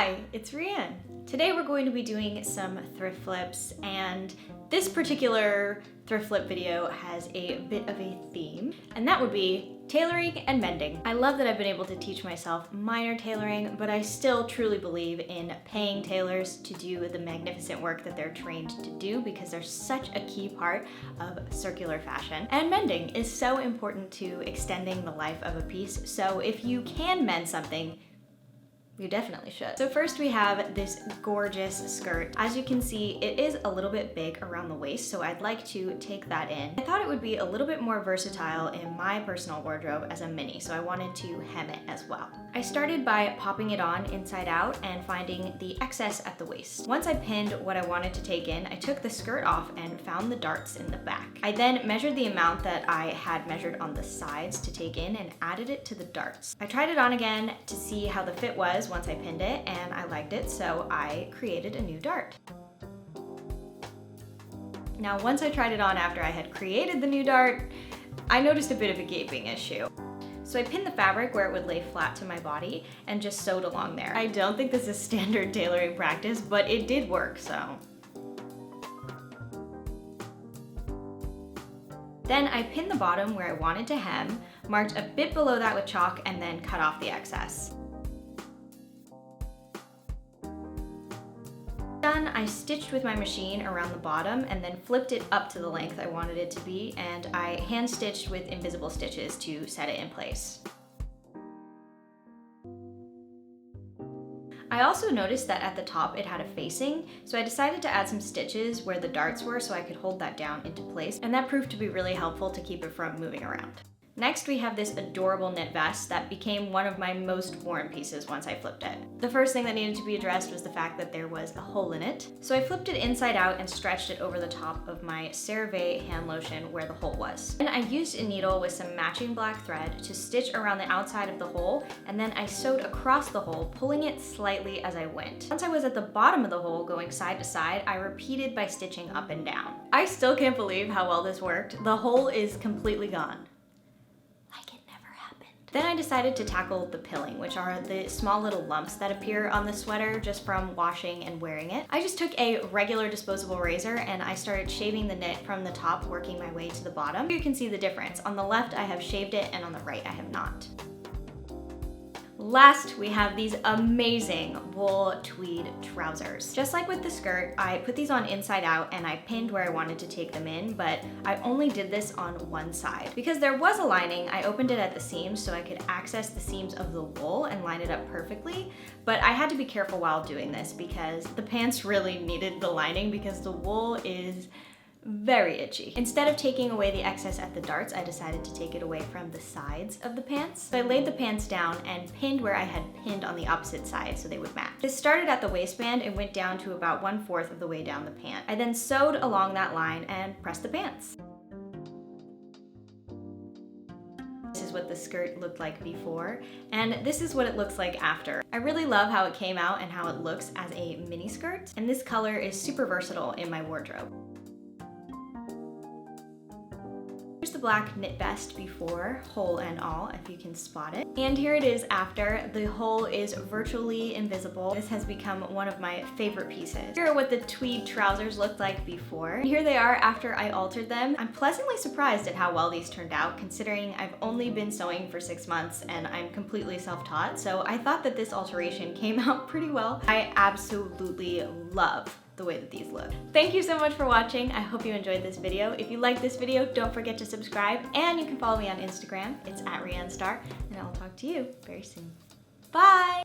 Hi, it's Rianne. Today we're going to be doing some thrift flips, and this particular thrift flip video has a bit of a theme, and that would be tailoring and mending. I love that I've been able to teach myself minor tailoring, but I still truly believe in paying tailors to do the magnificent work that they're trained to do because they're such a key part of circular fashion. And mending is so important to extending the life of a piece, so if you can mend something, you definitely should. So first we have this gorgeous skirt. As you can see, it is a little bit big around the waist, so I'd like to take that in. I thought it would be a little bit more versatile in my personal wardrobe as a mini, so I wanted to hem it as well. I started by popping it on inside out and finding the excess at the waist. Once I pinned what I wanted to take in, I took the skirt off and found the darts in the back. I then measured the amount that I had measured on the sides to take in and added it to the darts. I tried it on again to see how the fit was once I pinned it, and I liked it, so I created a new dart. Now, once I tried it on after I had created the new dart, I noticed a bit of a gaping issue. So I pinned the fabric where it would lay flat to my body and just sewed along there. I don't think this is standard tailoring practice, but it did work, so. Then I pinned the bottom where I wanted to hem, marked a bit below that with chalk, and then cut off the excess. Done, I stitched with my machine around the bottom and then flipped it up to the length I wanted it to be, and I hand stitched with invisible stitches to set it in place. I also noticed that at the top it had a facing, so I decided to add some stitches where the darts were so I could hold that down into place, and that proved to be really helpful to keep it from moving around. Next, we have this adorable knit vest that became one of my most worn pieces once I flipped it. The first thing that needed to be addressed was the fact that there was a hole in it. So I flipped it inside out and stretched it over the top of my CeraVe hand lotion where the hole was. Then I used a needle with some matching black thread to stitch around the outside of the hole, and then I sewed across the hole, pulling it slightly as I went. Once I was at the bottom of the hole going side to side, I repeated by stitching up and down. I still can't believe how well this worked. The hole is completely gone. Then I decided to tackle the pilling, which are the small little lumps that appear on the sweater just from washing and wearing it. I just took a regular disposable razor and I started shaving the knit from the top, working my way to the bottom. You can see the difference. On the left, I have shaved it, and on the right, I have not. Last, we have these amazing wool tweed trousers. Just like with the skirt, I put these on inside out and I pinned where I wanted to take them in, but I only did this on one side. Because there was a lining, I opened it at the seams so I could access the seams of the wool and line it up perfectly, but I had to be careful while doing this because the pants really needed the lining because the wool is very itchy. Instead of taking away the excess at the darts, I decided to take it away from the sides of the pants. So I laid the pants down and pinned where I had pinned on the opposite side so they would match. This started at the waistband and went down to about 1/4 of the way down the pant. I then sewed along that line and pressed the pants. This is what the skirt looked like before, and this is what it looks like after. I really love how it came out and how it looks as a mini skirt, and this color is super versatile in my wardrobe. Here's the black knit vest before, hole and all, if you can spot it. And here it is after. The hole is virtually invisible. This has become one of my favorite pieces. Here are what the tweed trousers looked like before. And here they are after I altered them. I'm pleasantly surprised at how well these turned out, considering I've only been sewing for 6 months and I'm completely self-taught, so I thought that this alteration came out pretty well. I absolutely love the way that these look. Thank you so much for watching. I hope you enjoyed this video. If you like this video, don't forget to subscribe, and you can follow me on Instagram. It's @riannstar, and I'll talk to you very soon. Bye!